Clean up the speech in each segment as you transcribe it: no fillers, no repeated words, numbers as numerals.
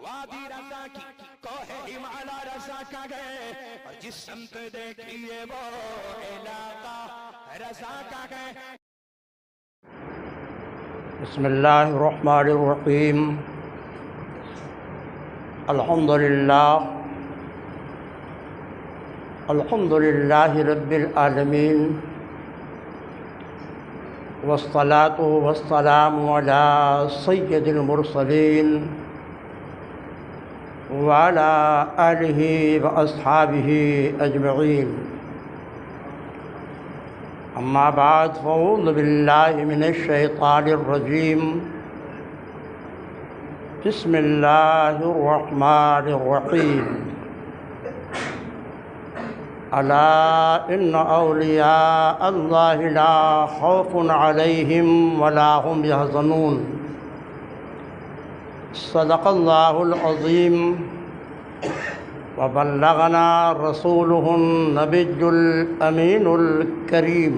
وادی رضا کی کوہ ہمالا رضا کا گئے، اور جس سمت دیکھیے وہ علاقہ رضا کا گئے۔ بسم اللہ الرحمن الرحیم۔ الحمدللہ رب العالمین، والصلاة والسلام علی سید المرسلین وعلی آلہ واصحابہ اجمعین۔ اما بعد فاعوذ باللہ من الشیطان الرجیم۔ بسم اللہ الرحمن الرحیم۔ الا ان اولیاء اللہ لا خوف علیہم ولا هم يحزنون۔ صدق اللہ العظیم وبلغنا رسوله النبی الامین الکریم،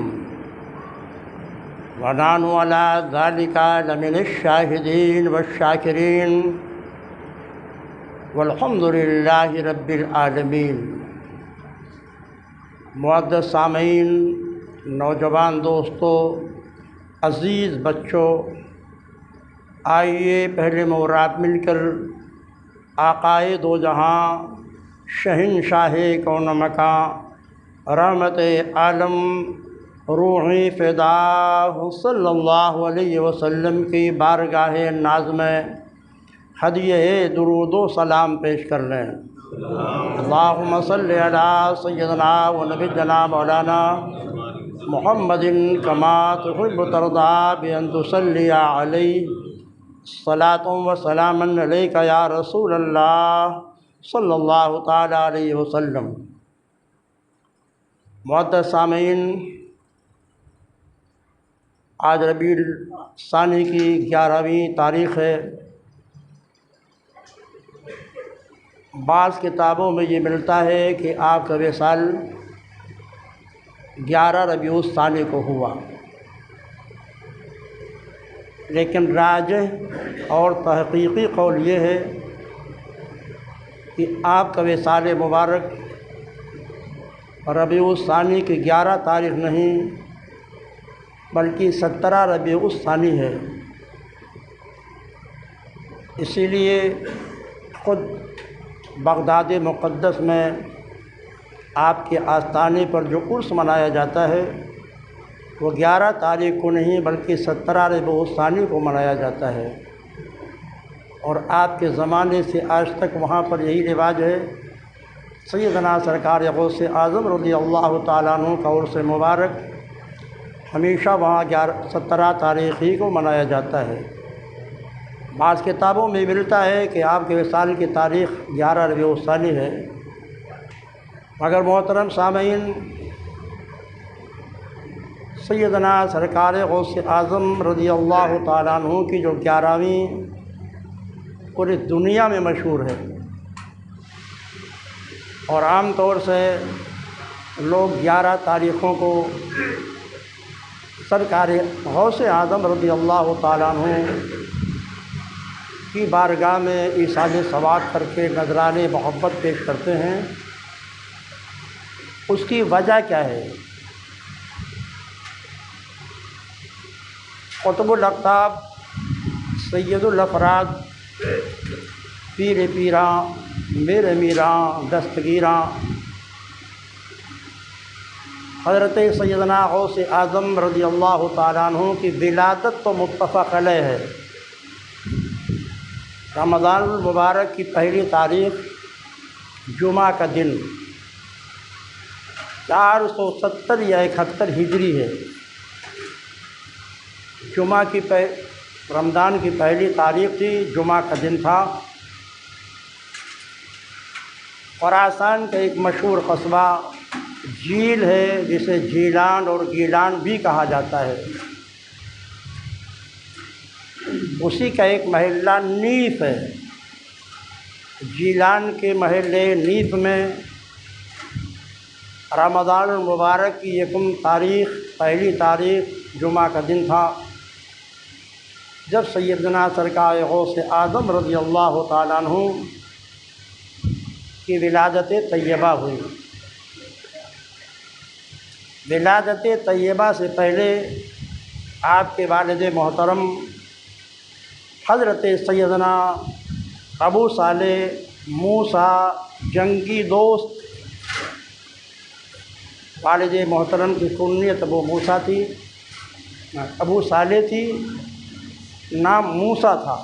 ونحن على ذلك لمن الشاہدین والشاکرین، والحمد للہ رب العالمین۔ معزز سامعین، نوجوان دوستو، عزیز بچوں، آئیے پہلے مورات مل کر آقائے دو جہاں، شہنشاہ کون مکان، رحمت عالم، روحی فدا صلی اللہ علیہ وسلم کی بارگاہ ناز میں ہدیہ درود و سلام پیش کر لیں۔ اللہم صلی علی سیدنا و نبینا مولانا محمد کما تحب ترضی بان تصلی علیہ، صلاۃ و سلام علیک یا رسول اللہ صلی اللہ تعالی علیہ وسلم۔ معزز سامعین، آج ربیع الثانی کی 11ویں تاریخ ہے۔ بعض کتابوں میں یہ ملتا ہے کہ آپ کا وصال 11 ربیع الثانی کو ہوا، لیکن راجح اور تحقیقی قول یہ ہے کہ آپ کا وصال مبارک ربیع الثانی کی 11 تاریخ نہیں بلکہ 17 ربیع الثانی ہے۔ اسی لیے خود بغداد مقدس میں آپ کے آستانے پر جو عرس منایا جاتا ہے وہ 11 تاریخ کو نہیں بلکہ 17 ربیع الثانی کو منایا جاتا ہے، اور آپ کے زمانے سے آج تک وہاں پر یہی رواج ہے۔ سیدنا سرکار غوث اعظم رضی اللہ تعالیٰ عنہ کا عرس مبارک ہمیشہ وہاں 17 تاریخ ہی کو منایا جاتا ہے۔ بعض کتابوں میں ملتا ہے کہ آپ کے وصال کی تاریخ 11 ربیع الثانی ہے، مگر محترم سامعین، سیدنا سرکار غوث اعظم رضی اللہ تعالیٰ عنہ کی جو 11ویں پوری دنیا میں مشہور ہے، اور عام طور سے لوگ 11 تاریخوں کو سرکار غوث اعظم رضی اللہ تعالیٰ عنہ کی بارگاہ میں ایصال ثواب کر کے نذرانِ محبت پیش کرتے ہیں۔ اس کی وجہ کیا ہے؟ قطب الاقطاب، سید الافراد، پیر پیراں، میرے میراں، دستگیراں، حضرت سیدنا غوث اعظم رضی اللہ تعالیٰ عنہ کی ولادت تو متفق علیہ ہے۔ رمضان المبارک کی پہلی تاریخ جمعہ کا دن 470 یا 71 ہجری ہے۔ جمعہ کی رمضان کی پہلی تاریخ تھی، جمعہ کا دن تھا۔ خراسان کا ایک مشہور قصبہ جیل ہے، جسے جیلان اور گیلان بھی کہا جاتا ہے، اسی کا ایک محلہ نیف ہے۔ جیلان کے محلے نیف میں رمضان المبارک کی 1 تاریخ، پہلی تاریخ جمعہ کا دن تھا۔ جب سیدنا سرکار غوث اعظم رضی اللہ تعالیٰ عنہ کی ولادت طیبہ ہوئی۔ ولادت طیبہ سے پہلے آپ کے والد محترم حضرت سیدنا ابو صالح موسیٰ جنگی دوست، والد محترم کی کنیت ابو موسیٰ تھی، ابو صالح تھی، نام موسیٰ تھا،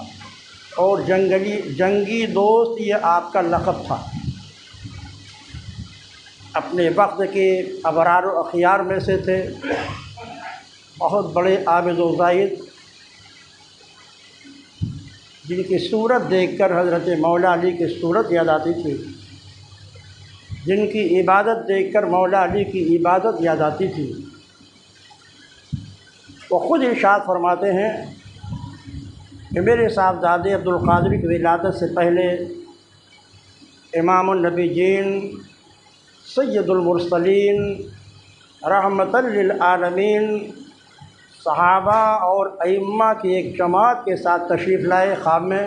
اور جنگی دوست یہ آپ کا لقب تھا۔ اپنے وقت کے ابرار و اخیار میں سے تھے، بہت بڑے عابد و زاہد، جن کی صورت دیکھ کر حضرت مولا علی کی صورت یاد آتی تھی، جن کی عبادت دیکھ کر مولا علی کی عبادت یاد آتی تھی۔ وہ خود ارشاد فرماتے ہیں کہ میرے صاحبزادے عبدالقادر کی ولادت سے پہلے امام النبیین سید المرسلین رحمۃ للعالمین صحابہ اور ائمہ کی ایک جماعت کے ساتھ تشریف لائے خواب میں۔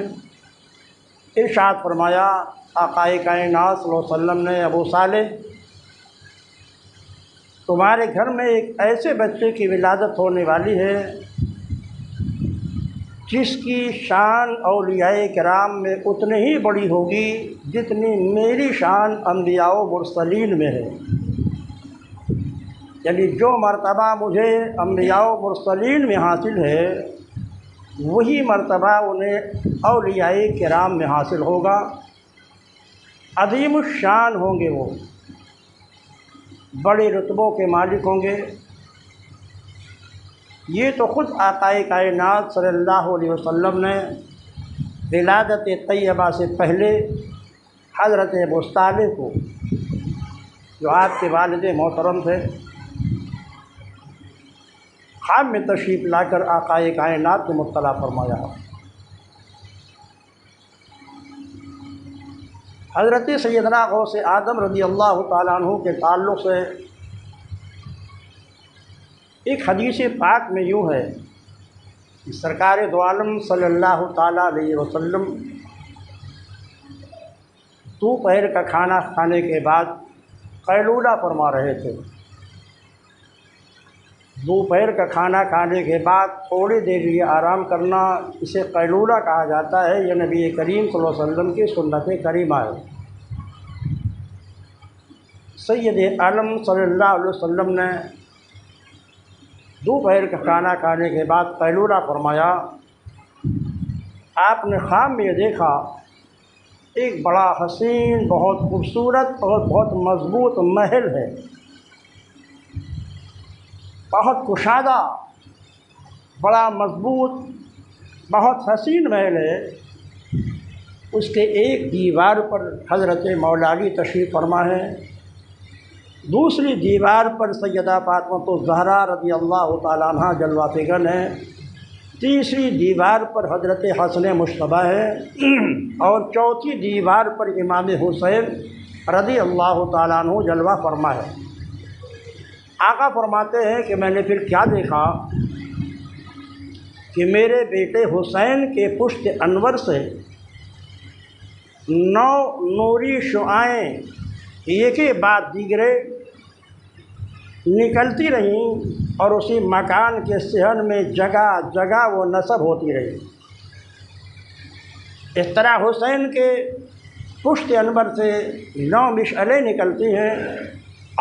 ارشاد فرمایا آقا کائنات صلی اللہ علیہ وسلم نے، ابو صالح تمہارے گھر میں ایک ایسے بچے کی ولادت ہونے والی ہے جس کی شان اولیاء کرام میں اتنی ہی بڑی ہوگی جتنی میری شان انبیاء و مرسلین میں ہے۔ یعنی جو مرتبہ مجھے انبیاء و مرسلین میں حاصل ہے وہی مرتبہ انہیں اولیاء کرام میں حاصل ہوگا۔ عظیم الشان ہوں گے، وہ بڑے رتبوں کے مالک ہوں گے۔ یہ تو خود آقا کائنات صلی اللہ علیہ وسلم نے ولادت طیبہ سے پہلے حضرت ابو صالح کو، جو آپ کے والد محترم تھے، خواب میں تشریف لا کر آقا کائنات کو مطلع فرمایا۔ حضرت سیدنا غوث اعظم رضی اللہ تعالیٰ عنہ کے تعلق سے ایک حدیث پاک میں یوں ہے کہ سرکار دو عالم صلی اللہ تعالیٰ علیہ وسلم دوپہر کا کھانا کھانے کے بعد قیلولہ فرما رہے تھے۔ دوپہر کا کھانا کھانے کے بعد تھوڑی دیر لیے آرام کرنا، اسے قیلولہ کہا جاتا ہے۔ یہ نبی کریم صلی اللہ علیہ وسلم کی سنت کریمہ ہے۔ سید عالم صلی اللہ علیہ وسلم نے دوپہر کا کھانا کھانے کے بعد قیلولہ فرمایا۔ آپ نے خواب میں یہ دیکھا ایک بڑا حسین، بہت خوبصورت اور بہت مضبوط محل ہے، بہت کشادہ، بڑا مضبوط، بہت حسین محل ہے۔ اس کے ایک دیوار پر حضرت مولا علی تشریف فرما ہے، دوسری دیوار پر سیدہ فاطمہ الزہرا رضی اللہ تعالیٰ عنہ جلوہ فگن ہے، تیسری دیوار پر حضرت حسن مجتبیٰ ہے، اور چوتھی دیوار پر امام حسین رضی اللہ تعالیٰ عنہ جلوہ فرما ہے۔ آقا فرماتے ہیں کہ میں نے پھر کیا دیکھا کہ میرے بیٹے حسین کے پشت انور سے 9 نوری شعائیں ایک کے بعد دیگرے نکلتی رہیں اور اسی مکان کے صحن میں جگہ جگہ وہ نصب ہوتی رہی۔ اس طرح حسین کے پشت انور سے 9 مشعلیں نکلتی ہیں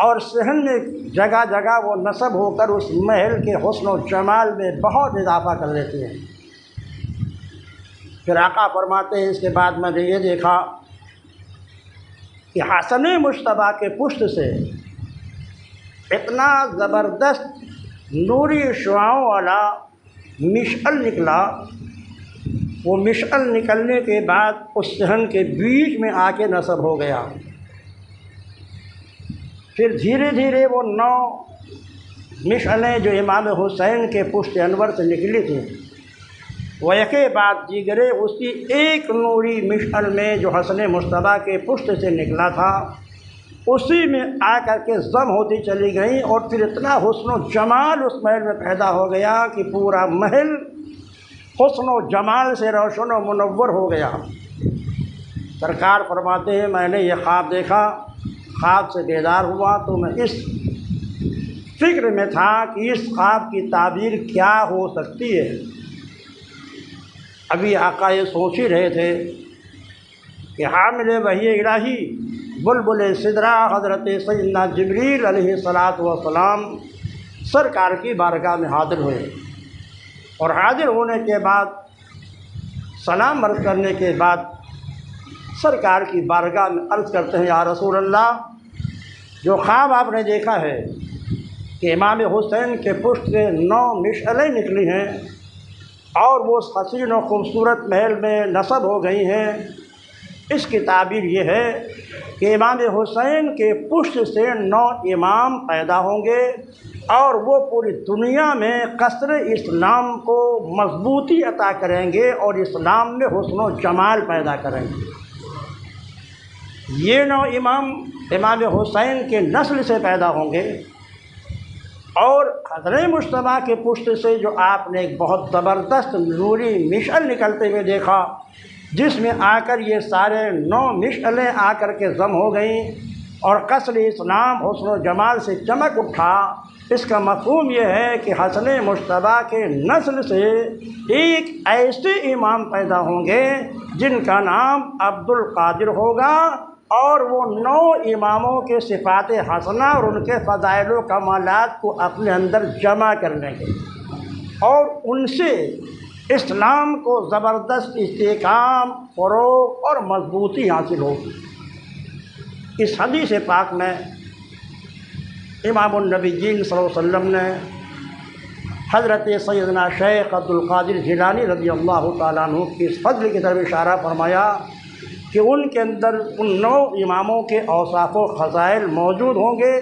اور صحن میں جگہ جگہ وہ نصب ہو کر اس محل کے حسن و جمال میں بہت اضافہ کر دیتی ہیں۔ پھر آقا فرماتے ہیں اس کے بعد میں نے یہ دیکھا کہ حسن مجتبیٰ کے پشت سے اتنا زبردست نوری شعاؤں والا مشعل نکلا، وہ مشعل نکلنے کے بعد اس صحن کے بیچ میں آ کے نصب ہو گیا۔ پھر دھیرے دھیرے وہ 9 مشعلیں جو امام حسین کے پشت انور سے نکلی تھیں وہ ایک کے بعد دیگرے اسی ایک نوری مشعل میں جو حسن مجتبیٰ کے پشت سے نکلا تھا اسی میں آ کر کے ضم ہوتی چلی گئیں، اور پھر اتنا حسن و جمال اس محل میں پیدا ہو گیا کہ پورا محل حسن و جمال سے روشن و منور ہو گیا۔ سرکار فرماتے ہیں میں نے یہ خواب دیکھا، خواب سے بیدار ہوا تو میں اس فکر میں تھا کہ اس خواب کی تعبیر کیا ہو سکتی ہے۔ ابھی آقا یہ سوچ ہی رہے تھے کہ حامل وحی الہی بلبل سدرہ حضرت سیدنا جبریل علیہ الصلاۃ والسلام سرکار کی بارگاہ میں حاضر ہوئے، اور حاضر ہونے کے بعد سلام عرض کرنے کے بعد سرکار کی بارگاہ میں عرض کرتے ہیں یا رسول اللہ، جو خواب آپ نے دیکھا ہے کہ امام حسین کے پشت سے 9 مشعلیں نکلی ہیں اور وہ حسین و خوبصورت محل میں نصب ہو گئی ہیں، اس کی تعبیر یہ ہے کہ امام حسین کے پشت سے 9 امام پیدا ہوں گے اور وہ پوری دنیا میں قصر اسلام کو مضبوطی عطا کریں گے اور اسلام میں حسن و جمال پیدا کریں گے۔ یہ 9 امام حسین کے نسل سے پیدا ہوں گے، اور حضرت مجتبیٰ کے پشت سے جو آپ نے ایک بہت زبردست نوری مشعل نکلتے ہوئے دیکھا، جس میں آ کر یہ سارے 9 مشعلیں آ کر کے ضم ہو گئیں اور قصر اسلام حسن و جمال سے چمک اٹھا، اس کا مفہوم یہ ہے کہ حسن مجتبیٰ کے نسل سے ایک ایسے امام پیدا ہوں گے جن کا نام عبد القادر ہوگا، اور وہ 9 اماموں کے صفات حسنہ اور ان کے فضائل و کمالات کو اپنے اندر جمع کر لیں گے، اور ان سے اسلام کو زبردست استحکام، فروغ اور مضبوطی حاصل ہوگی۔ اس حدیث پاک میں امام النبیین صلی اللہ علیہ وسلم نے حضرت سیدنا شیخ عبد القادر جیلانی رضی اللہ تعالیٰ عنہ کی اس فضل کی طرف اشارہ فرمایا کہ ان کے اندر ان 9 اماموں کے اوصاف و فضائل موجود ہوں گے۔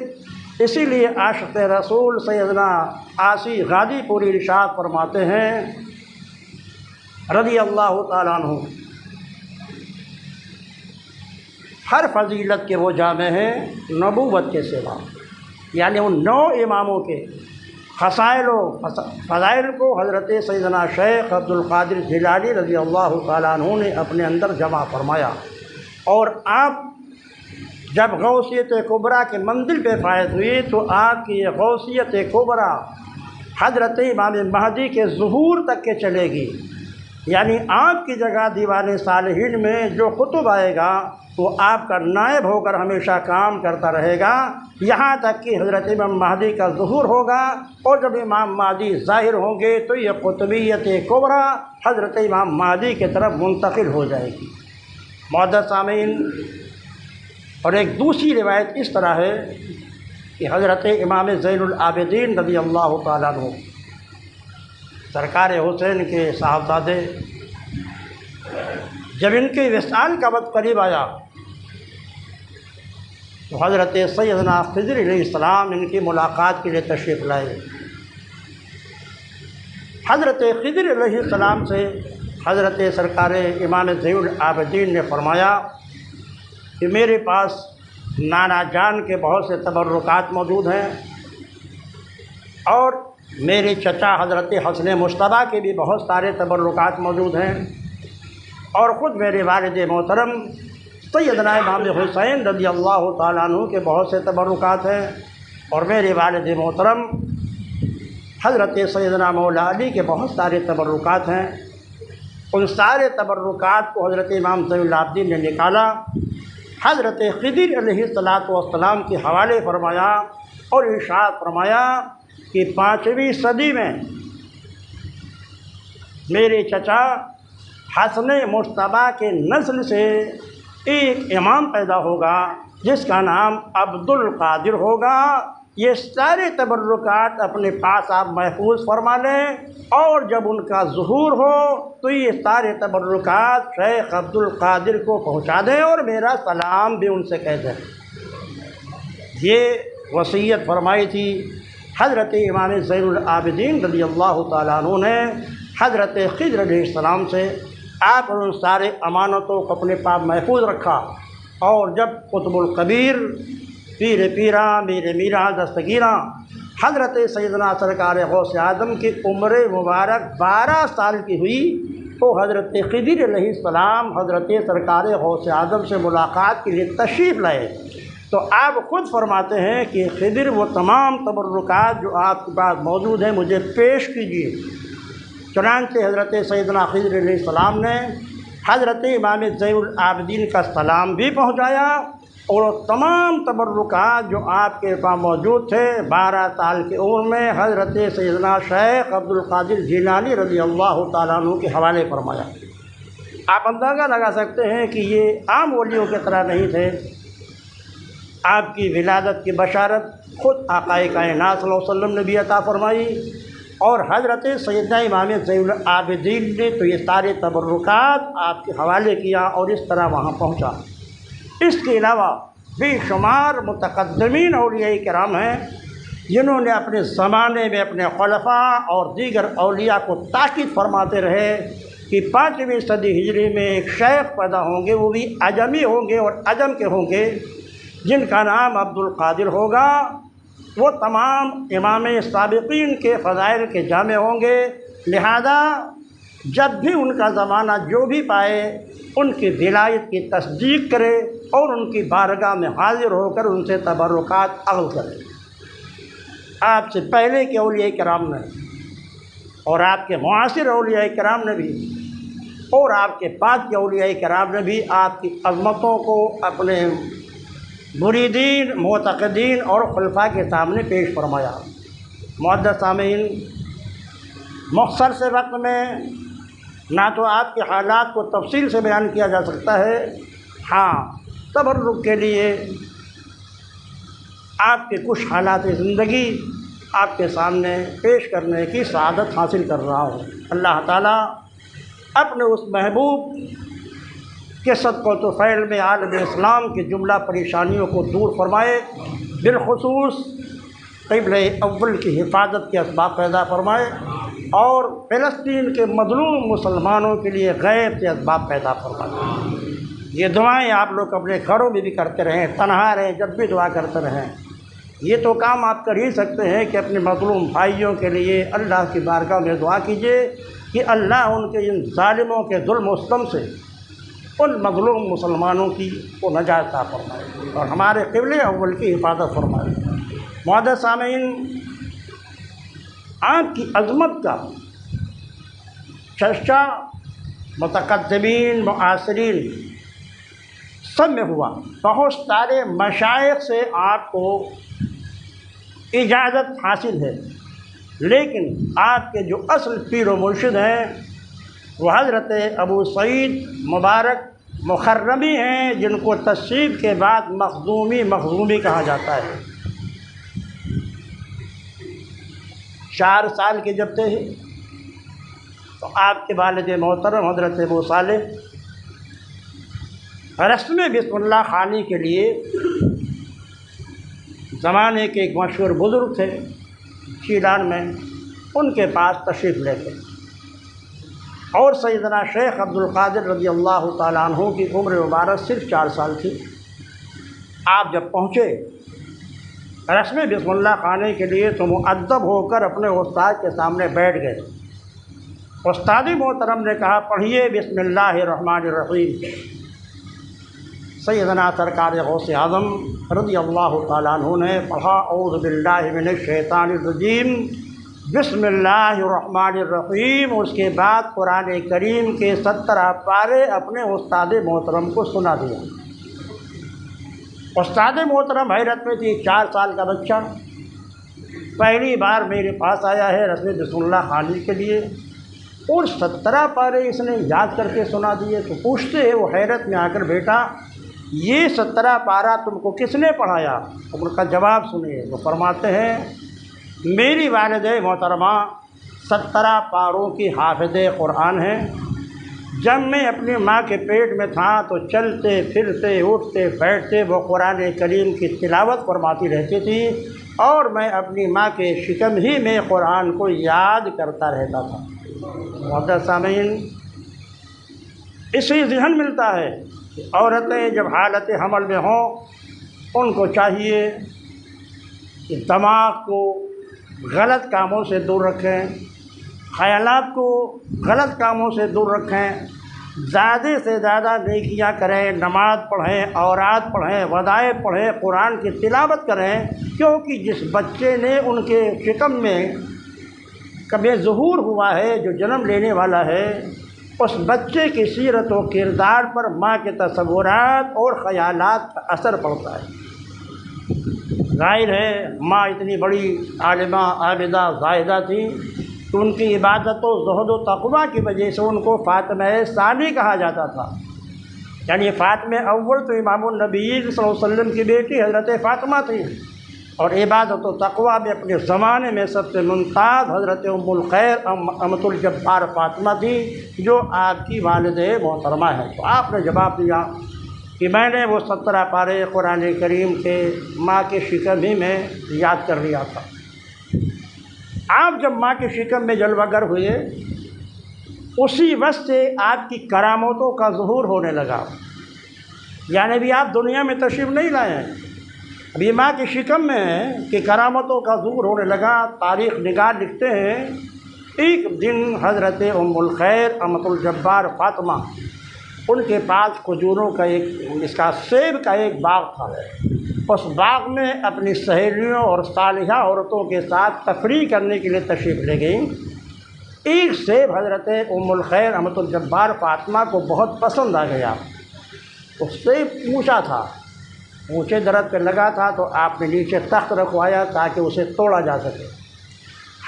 اسی لیے عاشق رسول سیدنا عاصی غازی پوری ارشاد فرماتے ہیں رضی اللہ تعالیٰ عنہ، ہر فضیلت کے وہ جامع ہیں نبوت کے سوا، یعنی ان 9 اماموں کے خصائل و فضائل کو حضرت سیدنا شیخ عبد القادر جیلانی رضی اللہ تعالیٰ عنہ نے اپنے اندر جمع فرمایا، اور آپ جب غوثیت کبریٰ کے منزل پہ فائز ہوئی تو آپ کی یہ غوثیت کبریٰ حضرت امام مہدی کے ظہور تک کے چلے گی، یعنی آپ کی جگہ دیوان صالحین میں جو قطب آئے گا وہ آپ کا نائب ہو کر ہمیشہ کام کرتا رہے گا، یہاں تک کہ حضرت امام مہدی کا ظہور ہوگا، اور جب امام مہدی ظاہر ہوں گے تو یہ قطبیت کبریٰ حضرت امام مہدی کی طرف منتقل ہو جائے گی۔ معزز سامعین، اور ایک دوسری روایت اس طرح ہے کہ حضرت امام زین العابدین رضی اللہ تعالیٰ عنہ سرکار حسین کے صاحبزادے، جب ان کے وصال کا وقت قریب آیا تو حضرت سیدنا خضر علیہ السلام ان کی ملاقات کے لیے تشریف لائے۔ حضرت خضر علیہ السلام سے حضرت سرکار امام زین العابدین نے فرمایا کہ میرے پاس نانا جان کے بہت سے تبرکات موجود ہیں، اور میرے چچا حضرت حسن مجتبیٰ کے بھی بہت سارے تبرکات موجود ہیں، اور خود میرے والد محترم سیدنا امام حسین رضی اللہ تعالیٰ عنہ کے بہت سے تبرکات ہیں، اور میرے والد محترم حضرت سیدنا مولا علی کے بہت سارے تبرکات ہیں۔ ان سارے تبرکات کو حضرت امام زین العابدین نے نکالا، حضرت خضر علیہ السلام کے حوالے فرمایا اور ارشاد فرمایا کہ 5ویں صدی میں میرے چچا حسن مجتبیٰ کے نسل سے ایک امام پیدا ہوگا جس کا نام عبد القادر ہوگا۔ یہ سارے تبرکات اپنے پاس آپ محفوظ فرما لیں، اور جب ان کا ظہور ہو تو یہ سارے تبرکات شیخ عبد القادر کو پہنچا دیں اور میرا سلام بھی ان سے کہہ دیں۔ یہ وصیت فرمائی تھی حضرت امام زین العابدین رضی اللہ تعالیٰ عنہ نے حضرت خضر علیہ السلام سے۔ آپ ان سارے امانتوں کو اپنے پاس محفوظ رکھا، اور جب قطب القبیر پیر پیرا میر میرا دستگیراں حضرت سیدنا سرکار غوث اعظم کی عمر مبارک 12 سال کی ہوئی تو حضرت خضر علیہ السلام حضرت سرکار غوث اعظم سے ملاقات کے لیے تشریف لائے، تو آپ خود فرماتے ہیں کہ خضر وہ تمام تبرکات جو آپ کے پاس موجود ہیں مجھے پیش کیجیے۔ چنانچہ حضرت سیدنا خضر علیہ السلام نے حضرت امام زین العابدین کا سلام بھی پہنچایا، اور تمام تبرکات جو آپ کے پاس موجود تھے 12 سال کی عمر میں حضرت سیدنا شیخ عبد القادر جیلانی رضی اللہ تعالیٰ عنہ کے حوالے فرمایا۔ آپ اندازہ لگا سکتے ہیں کہ یہ عام ولیوں کی طرح نہیں تھے، آپ کی ولادت کی بشارت خود آقا کائنات صلی اللہ علیہ وسلم نے بھی عطا فرمائی، اور حضرت سیدنا امام زین العابدین نے تو یہ سارے تبرکات آپ کے حوالے کیا اور اس طرح وہاں پہنچا۔ اس کے علاوہ بے شمار متقدمین اولیاء کرام ہیں جنہوں نے اپنے زمانے میں اپنے خلفاء اور دیگر اولیاء کو تاکید فرماتے رہے کہ 5ویں صدی ہجری میں ایک شیخ پیدا ہوں گے، وہ بھی عجمی ہوں گے اور عجم کے ہوں گے، جن کا نام عبد القادر ہوگا۔ وہ تمام امام سابقین کے فضائل کے جامع ہوں گے، لہذا جب بھی ان کا زمانہ جو بھی پائے ان کی ولایت کی تصدیق کرے اور ان کی بارگاہ میں حاضر ہو کر ان سے تبرکات اخذ کرے۔ آپ سے پہلے کے اولیاء کرام نے اور آپ کے معاصر اولیاء کرام نے بھی اور آپ کے بعد کے اولیاء کرام نے بھی آپ کی عظمتوں کو اپنے مریدین، معتقدین اور خلفاء کے سامنے پیش فرمایا۔ معزز سامعین، مختصر سے وقت میں نہ تو آپ کے حالات کو تفصیل سے بیان کیا جا سکتا ہے، ہاں تبرک کے لیے آپ کے کچھ حالات زندگی آپ کے سامنے پیش کرنے کی سعادت حاصل کر رہا ہوں۔ اللہ تعالیٰ اپنے اس محبوب کے صدقہ و طفیل میں عالم اسلام کی جملہ پریشانیوں کو دور فرمائے، بالخصوص قبلہ اول کی حفاظت کے اسباب پیدا فرمائے، اور فلسطین کے مظلوم مسلمانوں کے لیے غیب سے اسباب پیدا فرمائے۔ یہ دعائیں آپ لوگ اپنے گھروں میں بھی کرتے رہیں، تنہا رہیں جب بھی دعا کرتے رہیں۔ یہ تو کام آپ کر ہی سکتے ہیں کہ اپنے مظلوم بھائیوں کے لیے اللہ کی بارگاہ میں دعا کیجیے کہ اللہ ان کے ان ظالموں کے ظلم و ستم سے ان مظلوم مسلمانوں کی کو نجات عطا فرمائے اور ہمارے قبلہ اول کی حفاظت فرمائے۔ معزز سامعین، آپ کی عظمت کا چرچا متقدمین، معاصرین سب میں ہوا۔ بہت سارے مشائخ سے آپ کو اجازت حاصل ہے، لیکن آپ کے جو اصل پیر و مرشد ہیں وہ حضرت ابو سعید مبارک مخرمی ہیں، جن کو تصویب کے بعد مخزومی کہا جاتا ہے۔ 4 سال کے جب تھے تو آپ کے والد محترم حضرت ابو صالح رسم بسم اللہ خوانی کے لیے زمانے کے ایک مشہور بزرگ تھے شیلان میں، ان کے پاس تشریف لے گئے، اور سیدنا شیخ عبد القادر رضی اللہ تعالیٰ عنہ کی عمر مبارک صرف 4 سال تھی۔ آپ جب پہنچے رسم بسم اللہ خوانی کے لیے تو مؤدب ہو کر اپنے استاد کے سامنے بیٹھ گئے۔ استاد محترم نے کہا پڑھیے بسم اللہ الرحمن الرحیم۔ سیدنا سرکار غوث اعظم رضی اللہ تعالیٰ عنہ نے پڑھا اعوذ باللہ من الشیطان الرجیم بسم اللہ الرحمن الرحیم۔ اس کے بعد قرآن کریم کے 17 پارے اپنے استاد محترم کو سنا دیا۔ استاد محترم حیرت میں تھی، 4 سال کا بچہ پہلی بار میرے پاس آیا ہے رسم بسم اللہ خوانی کے لیے، اور 17 پارے اس نے یاد کر کے سنا دیے۔ تو پوچھتے ہیں وہ حیرت میں آ کر، بیٹا یہ 17 پارہ تم کو کس نے پڑھایا؟ ان کا جواب سنیے۔ وہ فرماتے ہیں میری والدہ محترمہ 17 پاروں کی حافظ قرآن ہیں۔ جب میں اپنی ماں کے پیٹ میں تھا تو چلتے پھرتے اٹھتے بیٹھتے وہ قرآن کریم کی تلاوت فرماتی رہتی تھی، اور میں اپنی ماں کے شکم ہی میں قرآن کو یاد کرتا رہتا تھا۔ معزز سامعین، اسی ذہن ملتا ہے کہ عورتیں جب حالت حمل میں ہوں ان کو چاہیے کہ دماغ کو غلط کاموں سے دور رکھیں، خیالات کو غلط کاموں سے دور رکھیں، زیادہ سے زیادہ نیکیاں کریں، نماز پڑھیں، اوراد پڑھیں، وظائف پڑھیں، قرآن کی تلاوت کریں، کیونکہ جس بچے نے ان کے شکم میں کبھی ظہور ہوا ہے، جو جنم لینے والا ہے، اس بچے کی سیرت و کردار پر ماں کے تصورات اور خیالات کا اثر پڑتا ہے۔ ظاہر ہے ماں اتنی بڑی عالمہ، عابدہ، زاہدہ تھی کہ ان کی عبادت و زہد و تقویٰ کی وجہ سے ان کو فاطمہ ثانی کہا جاتا تھا، یعنی فاطمہ اول تو امام النبیین صلی اللہ علیہ وسلم کی بیٹی حضرت فاطمہ تھی، اور عبادت و تقویٰ میں اپنے زمانے میں سب سے ممتاز حضرت ام الخیر امۃ الجبار فاطمہ تھی، جو آپ کی والد محترمہ ہے۔ تو آپ نے جواب دیا کہ میں نے وہ 17 پارے قرآن کریم کے ماں کے شکم ہی میں یاد کر لیا تھا۔ آپ جب ماں کے شکم میں جلوہ گر ہوئے، اسی وقت سے آپ کی کرامتوں کا ظہور ہونے لگا، یعنی بھی آپ دنیا میں تشریف نہیں لائے ہیں، ابھی ماں کے شکم میں ہیں کہ کرامتوں کا ظہور ہونے لگا۔ تاریخ نگار لکھتے ہیں ایک دن حضرت ام الخیر امۃ الجبار فاطمہ، ان کے پاس کھجوروں کا سیب کا ایک باغ تھا، اس باغ میں اپنی سہیلیوں اور صالحہ عورتوں کے ساتھ تفریح کرنے کے لیے تشریف لے گئیں۔ ایک سیب حضرت ام الخیر امۃ الجبار فاطمہ کو بہت پسند آ گیا، اس سے پوچھا تھا، اونچے درخت پہ لگا تھا تو آپ نے نیچے تخت رکھوایا تاکہ اسے توڑا جا سکے۔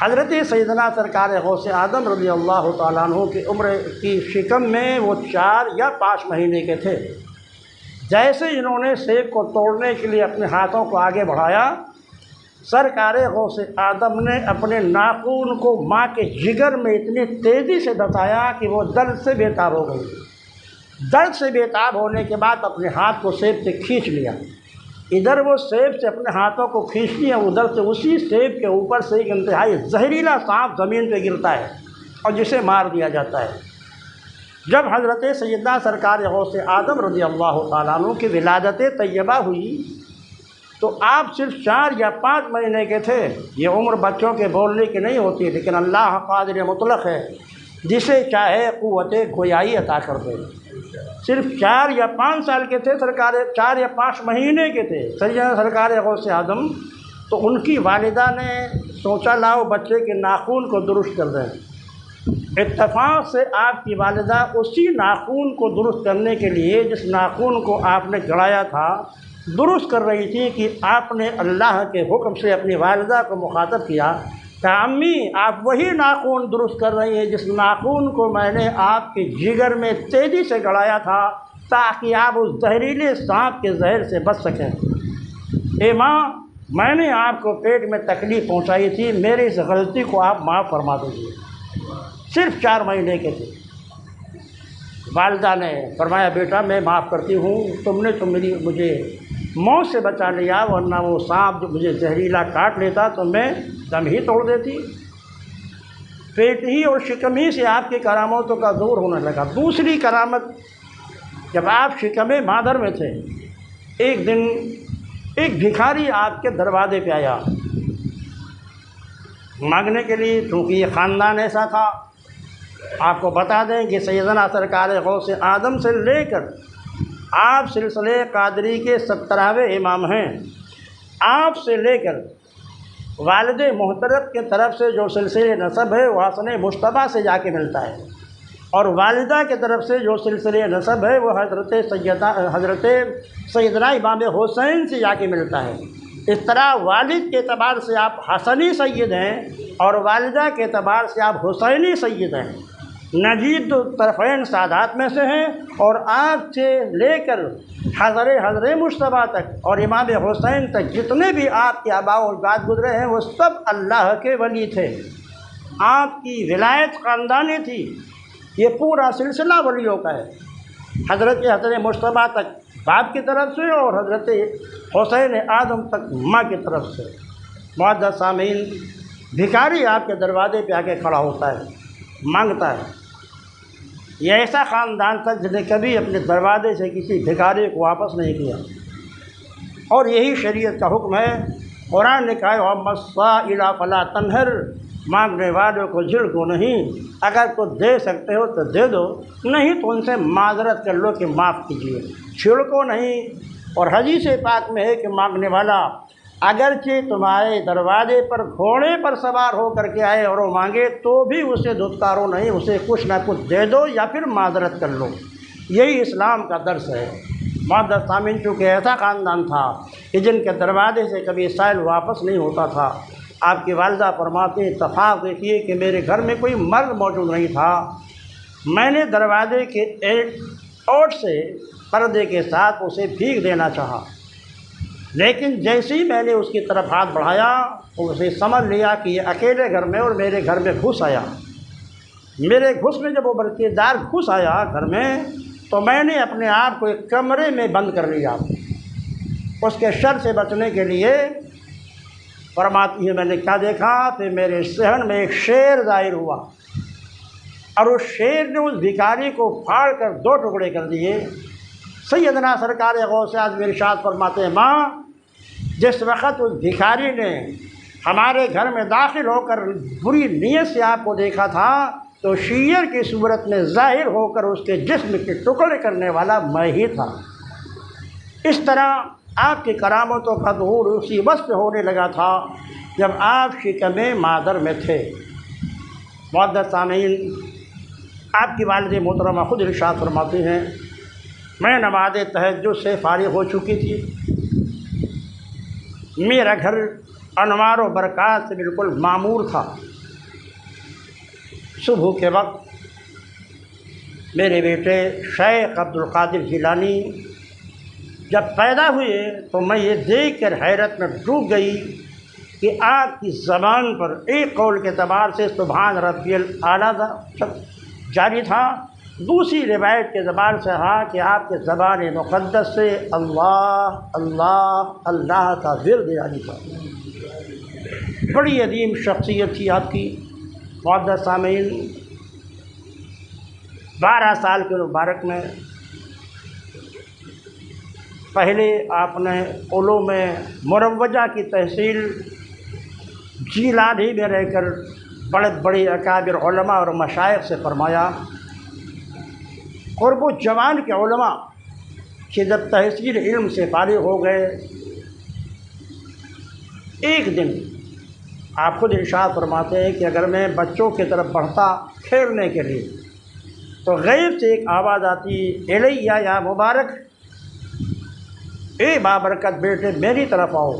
حضرت سیدنا سرکار غوث اعظم رضی اللہ تعالیٰ عنہ کی عمر کی شکم میں وہ 4 یا 5 مہینے کے تھے۔ جیسے انہوں نے سیب کو توڑنے کے لیے اپنے ہاتھوں کو آگے بڑھایا، سرکار غوث اعظم نے اپنے ناخن کو ماں کے جگر میں اتنی تیزی سے دبایا کہ وہ درد سے بےتاب ہو گئی۔ درد سے بےتاب ہونے کے بعد اپنے ہاتھ کو سیب سے کھینچ لیا، ادھر وہ سیب سے اپنے ہاتھوں کو کھینچ لیا، ادھر سے اسی سیب کے اوپر سے ایک انتہائی زہریلا سانپ زمین پہ گرتا ہے اور جسے مار دیا جاتا ہے۔ جب حضرت سیدنا سرکار غوث اعظم رضی اللہ تعالیٰ عنہ کی ولادت طیبہ ہوئی تو آپ صرف 4 یا 5 مہینے کے تھے۔ یہ عمر بچوں کے بولنے کی نہیں ہوتی، لیکن اللہ قادر مطلق ہے، جسے چاہے قوت گویائی عطا کر دے۔ صرف 4 یا 5 سال کے تھے سرکار، 4 یا 5 مہینے کے تھے سیدنا سرکار غوث اعظم، تو ان کی والدہ نے سوچا لاؤ بچے کے ناخن کو درست کر دیں۔ اتفاق سے آپ کی والدہ اسی ناخن کو درست کرنے کے لیے جس ناخن کو آپ نے گڑایا تھا درست کر رہی تھی کہ آپ نے اللہ کے حکم سے اپنی والدہ کو مخاطب کیا کہ امی آپ وہی ناخن درست کر رہی ہیں جس ناخن کو میں نے آپ کے جگر میں تیزی سے گڑایا تھا تاکہ آپ اس زہریلے سانپ کے زہر سے بچ سکیں۔ اے ماں، میں نے آپ کو پیٹ میں تکلیف پہنچائی تھی، میری اس غلطی کو آپ معاف فرما دیجیے۔ صرف 4 مہینے کے تھے۔ والدہ نے فرمایا بیٹا میں معاف کرتی ہوں، تم نے تو مجھے موت سے بچا لیا، ورنہ وہ سانپ جو مجھے زہریلا کاٹ لیتا تو میں دم ہی توڑ دیتی۔ پیٹ ہی اور شکم ہی سے آپ کی کرامتوں کا ظہور ہونے لگا۔ دوسری کرامت، جب آپ شکم مادر میں تھے، ایک دن ایک بھکاری آپ کے دروازے پہ آیا مانگنے کے لیے، کیونکہ یہ خاندان ایسا تھا۔ آپ کو بتا دیں کہ سیدنا سرکار غوث اعظم سے لے کر آپ سلسلے قادری کے 17ویں امام ہیں۔ آپ سے لے کر والد محترم کے طرف سے جو سلسلے نسب ہے وہ حسن مجتبیٰ سے جا کے ملتا ہے، اور والدہ کی طرف سے جو سلسلے نسب ہے وہ حضرت سیدنا امام حسین سے جا کے ملتا ہے۔ اس طرح والد کے اعتبار سے آپ حسنی سید ہیں اور والدہ کے اعتبار سے آپ حسینی سید ہیں۔ نجید طرفین سادات میں سے ہیں، اور آپ سے لے کر حضرت مجتبیٰ تک اور امام حسین تک جتنے بھی آپ کے آباء و اجداد گزرے ہیں وہ سب اللہ کے ولی تھے۔ آپ کی ولایت خاندانی تھی۔ یہ پورا سلسلہ ولیوں کا ہے، حضرت مجتبیٰ تک باپ کی طرف سے اور حضرت حسین اعظم تک ماں کی طرف سے۔ معزز سامعین، بھکاری آپ کے دروازے پہ آ کے کھڑا ہوتا ہے، مانگتا ہے۔ یہ ایسا خاندان تھا جس نے کبھی اپنے دروازے سے کسی بھکاری کو واپس نہیں کیا، اور یہی شریعت کا حکم ہے۔ قرآن نے کہا وَأَمَّا السَّائِلَ فَلَا تَنْهَرْ، مانگنے والوں کو جھڑکو نہیں، اگر تو دے سکتے ہو تو دے دو، نہیں تو ان سے معذرت کر لو کہ معاف کیجیے، چھڑکو نہیں۔ اور حدیث پاک میں ہے کہ مانگنے والا اگرچہ تمہارے دروازے پر گھوڑے پر سوار ہو کر کے آئے اور وہ مانگے تو بھی اسے دھتکارو نہیں، اسے کچھ نہ کچھ دے دو یا پھر معذرت کر لو۔ یہی اسلام کا درس ہے۔ معزز سامعین، چونکہ ایسا خاندان تھا کہ جن کے دروازے سے کبھی سائل واپس نہیں ہوتا تھا، آپ کی والدہ فرماتے اتفاق دیکھیے کہ میرے گھر میں کوئی مرد موجود نہیں تھا، میں نے دروازے کے ایک اوٹ سے پردے کے ساتھ اسے بھیگ دینا چاہا، لیکن جیسے ہی میں نے اس کی طرف ہاتھ بڑھایا تو اسے سمجھ لیا کہ یہ اکیلے گھر میں اور میرے گھر میں گھس آیا۔ میرے گھس میں جب وہ برقیدار گھس آیا گھر میں تو میں نے اپنے آپ کو ایک کمرے میں بند کر لیا اس کے شر سے بچنے کے لیے۔ فرماتی ہے میں نے کیا دیکھا، پھر میرے صحن میں ایک شیر ظاہر ہوا اور اس شیر نے اس بھکاری کو پھاڑ کر 2 ٹکڑے کر دیے۔ سیدنا سرکار غوث اعظم ارشاد فرماتے ہیں ماں، جس وقت اس بھکاری نے ہمارے گھر میں داخل ہو کر بری نیت سے آپ کو دیکھا تھا تو شیر کی صورت میں ظاہر ہو کر اس کے جسم کے ٹکڑے کرنے والا میں ہی تھا۔ اس طرح آپ کی کرامتوں کا ظہور اسی وقت ہونے لگا تھا جب آپ شکم مادر میں تھے۔ معزز سامعین، آپ کی والد محترمہ خود ارشاد فرماتی ہیں میں نماز تہجد سے فارغ ہو چکی تھی، میرا گھر انوار و برکات سے بالکل معمور تھا۔ صبح کے وقت میرے بیٹے شیخ عبدالقادر جیلانی جب پیدا ہوئے تو میں یہ دیکھ کر حیرت میں ڈوب گئی کہ آپ کی زبان پر ایک قول کے اعتبار سے سبحان ربی الاعلیٰ جاری تھا، دوسری روایت کے زبان سے رہا کہ آپ کے زبان مقدس سے اللہ اللہ اللہ کا ورد جاری تھا۔ بڑی عظیم شخصیت تھی آپ کی۔ معزز سامعین، 12 سال کے مبارک میں پہلے آپ نے علوم مروجہ کی تحصیل جیلانی میں رہ کر بڑے بڑے اکابر علماء اور مشائخ سے فرمایا۔ قرب و جوان کے علماء کہ جب تحصیل علم سے فارغ ہو گئے، ایک دن آپ خود ارشاد فرماتے ہیں کہ اگر میں بچوں کی طرف بڑھتا کھیلنے کے لیے تو غیب سے ایک آواز آتی الیہ یا مبارک، اے بابرکت بیٹے میری طرف آؤ،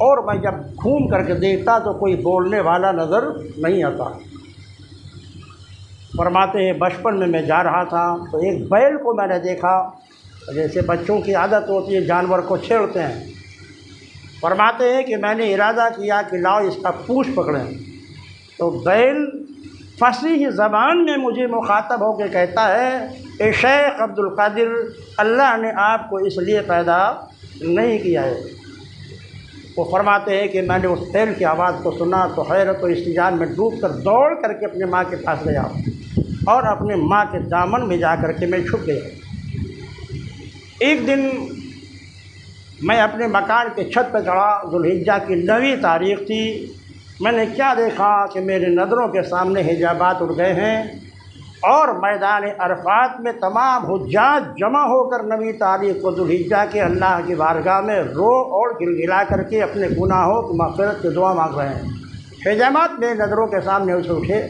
اور میں جب گھوم کر کے دیکھتا تو کوئی بولنے والا نظر نہیں آتا۔ فرماتے ہیں بچپن میں جا رہا تھا تو ایک بیل کو میں نے دیکھا، جیسے بچوں کی عادت ہوتی ہے جانور کو چھیڑتے ہیں۔ فرماتے ہیں کہ میں نے ارادہ کیا کہ لاؤ اس کا پوچھ پکڑیں، تو بیل فصیح زبان میں مجھے مخاطب ہو کے کہتا ہے اے شیخ عبدالقادر، اللہ نے آپ کو اس لیے پیدا نہیں کیا ہے۔ وہ فرماتے ہیں کہ میں نے اس بیل کی آواز کو سنا تو حیرت و استحجان میں ڈوب کر دوڑ کر کے اپنے ماں کے پاس گیا اور اپنے ماں کے دامن میں جا کر کے میں چھپ گیا۔ ایک دن میں اپنے مکان کے چھت پہ چڑھا، ذوالحجہ کی 9ویں تاریخ تھی۔ میں نے کیا دیکھا کہ میرے نظروں کے سامنے حجابات اڑ گئے ہیں اور میدان عرفات میں تمام حجاج جمع ہو کر 9ویں تاریخ کو ذوالحجہ کے اللہ کی بارگاہ میں رو اور گلگلا کر کے اپنے گناہوں کی مغفرت کی دعا مانگ رہے ہیں۔ حجامات میرے نظروں کے سامنے اٹھے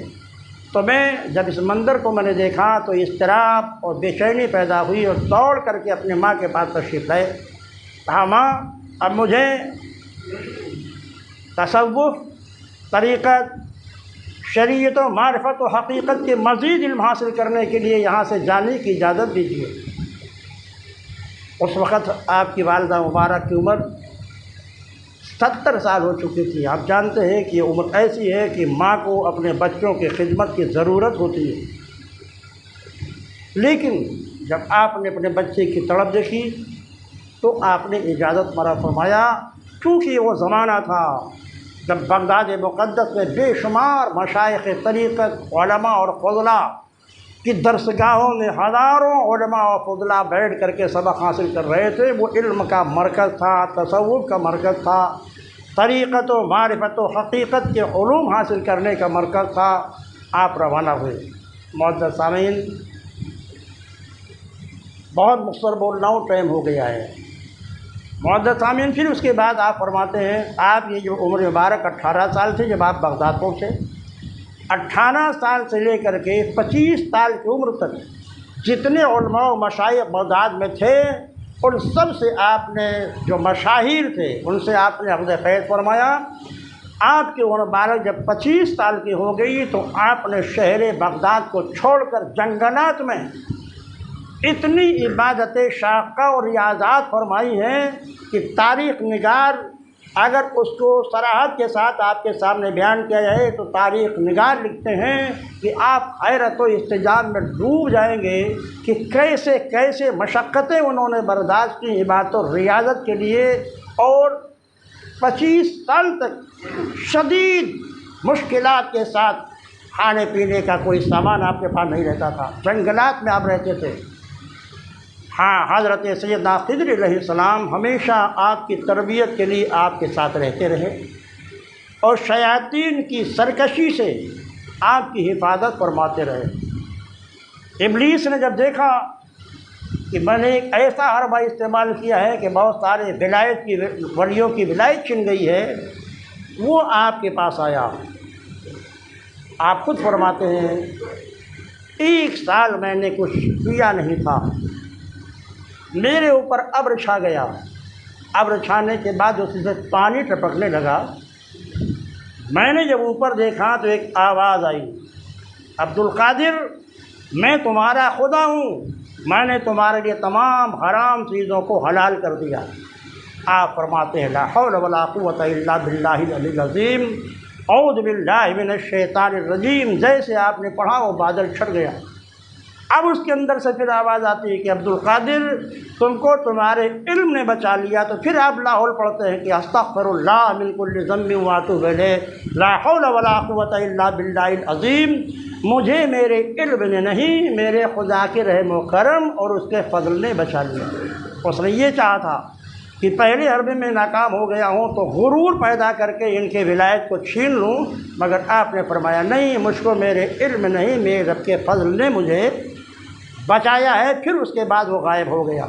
تو میں جب اس منظر کو میں نے دیکھا تو اضطراب اور بے چینی پیدا ہوئی اور دوڑ کر کے اپنے ماں کے پاس تشریف لائے۔ کہا ماں اب مجھے تصوف، طریقت، شریعت و معرفت و حقیقت کے مزید علم حاصل کرنے کے لیے یہاں سے جانے کی اجازت دیجیے۔ اس وقت آپ کی والدہ مبارک کی عمر 70 سال ہو چکی تھی۔ آپ جانتے ہیں کہ یہ عمر ایسی ہے کہ ماں کو اپنے بچوں کی خدمت کی ضرورت ہوتی ہے، لیکن جب آپ نے اپنے بچے کی تڑپ دیکھی تو آپ نے اجازت مرا فرمایا، کیونکہ وہ زمانہ تھا جب بغداد مقدس میں بے شمار مشائخ طریقت، علماء اور فضلاء کی درسگاہوں میں ہزاروں علماء و فضلاء بیٹھ کر کے سبق حاصل کر رہے تھے۔ وہ علم کا مرکز تھا، تصوف کا مرکز تھا، طریقت و معرفت و حقیقت کے علوم حاصل کرنے کا مرکز تھا۔ آپ روانہ ہوئے۔ معزز سامعین، بہت مختصر بول رہا ہوں، ٹائم ہو گیا ہے۔ معزز سامعین، پھر اس کے بعد آپ فرماتے ہیں، آپ یہ جو عمر مبارک 18 سال تھے جب آپ بغداد پہنچے، 18 سال سے لے کر کے 25 سال کی عمر تک جتنے علماء و مشائخ بغداد میں تھے، ان سب سے آپ نے جو مشاہیر تھے ان سے آپ نے اخذ فیض فرمایا۔ آپ کی عمر مبارک جب 25 سال کی ہو گئی تو آپ نے شہر بغداد کو چھوڑ کر جنگلات میں اتنی عبادت شاقہ اور ریاضات فرمائی ہیں کہ تاریخ نگار اگر اس کو صراحت کے ساتھ آپ کے سامنے بیان کیا جائے تو تاریخ نگار لکھتے ہیں کہ آپ حیرت و استعجاب میں ڈوب جائیں گے کہ کیسے کیسے مشقتیں انہوں نے برداشت کی عبادت و ریاضت کے لیے، اور 25 سال تک شدید مشکلات کے ساتھ کھانے پینے کا کوئی سامان آپ کے پاس نہیں رہتا تھا، جنگلات میں آپ رہتے تھے۔ ہاں، حضرت سیدنا خضر علیہ السلام ہمیشہ آپ کی تربیت کے لیے آپ کے ساتھ رہتے رہے، اور شیاطین کی سرکشی سے آپ کی حفاظت فرماتے رہے۔ ابلیس نے جب دیکھا کہ میں نے ایک ایسا حربہ استعمال کیا ہے کہ بہت سارے ولایت کی ولیوں کی ولایت چھن گئی ہے، وہ آپ کے پاس آیا۔ آپ خود فرماتے ہیں، 1 سال میں نے کچھ کیا نہیں تھا، میرے اوپر ابر چھا گیا، ابر چھانے کے بعد اس سے پانی ٹپکنے لگا۔ میں نے جب اوپر دیکھا تو ایک آواز آئی، عبدالقادر، میں تمہارا خدا ہوں، میں نے تمہارے لیے تمام حرام چیزوں کو حلال کر دیا۔ آپ فرماتے ہیں، لا حول ولا قوت الا باللہ العلی العظیم، اعوذ باللہ من الشیطان الرجیم۔ جیسے آپ نے پڑھا وہ بادل چھٹ گیا۔ اب اس کے اندر سے پھر آواز آتی ہے کہ عبدالقادر، تم کو تمہارے علم نے بچا لیا۔ تو پھر آپ لاحول پڑھتے ہیں کہ استغفر اللہ من کل ذنب واتوب الیہ، لا حول ولا قوت الا باللہ العظیم۔ مجھے میرے علم نے نہیں، میرے خدا کے رحم و کرم اور اس کے فضل نے بچا لیا۔ اس نے یہ چاہا تھا کہ پہلے حربے میں ناکام ہو گیا ہوں تو غرور پیدا کر کے ان کے ولایت کو چھین لوں، مگر آپ نے فرمایا نہیں، مجھ کو میرے علم نہیں، میرے رب کے فضل نے مجھے بچایا ہے۔ پھر اس کے بعد وہ غائب ہو گیا۔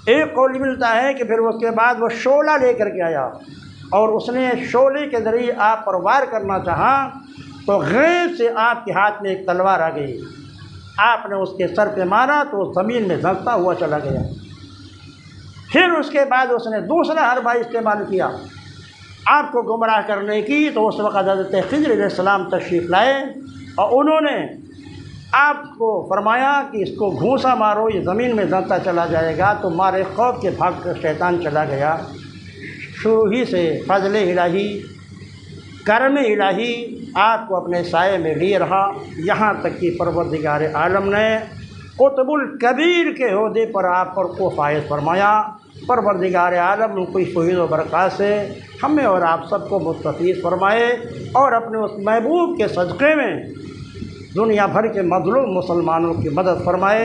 ایک قول ملتا ہے کہ پھر اس کے بعد وہ شعلہ لے کر کے آیا، اور اس نے شعلے کے ذریعے آپ پر وار کرنا چاہا تو غیب سے آپ کے ہاتھ میں ایک تلوار آ گئی۔ آپ نے اس کے سر پہ مارا تو وہ زمین میں دھنستا ہوا چلا گیا۔ پھر اس کے بعد اس نے دوسرا حربہ استعمال کیا آپ کو گمراہ کرنے کی۔ تو اس وقت حضرت خضر علیہ السلام تشریف لائے، اور انہوں نے آپ کو فرمایا کہ اس کو گھونسا مارو، یہ زمین میں دھنستا چلا جائے گا۔ تو مارے خوف کے بھاگ کر شیطان چلا گیا۔ شروع ہی سے فضل الہی، کرم الہی آپ کو اپنے سائے میں لیے رہا، یہاں تک کہ پروردگار عالم نے قطب الکبیر کے عہدے پر آپ پر کو فائز فرمایا۔ پروردگار عالم ان کی فضل و برکات سے ہمیں اور آپ سب کو مستفیض فرمائے، اور اپنے اس محبوب کے صدقے میں دنیا بھر کے مظلوم مسلمانوں کی مدد فرمائے۔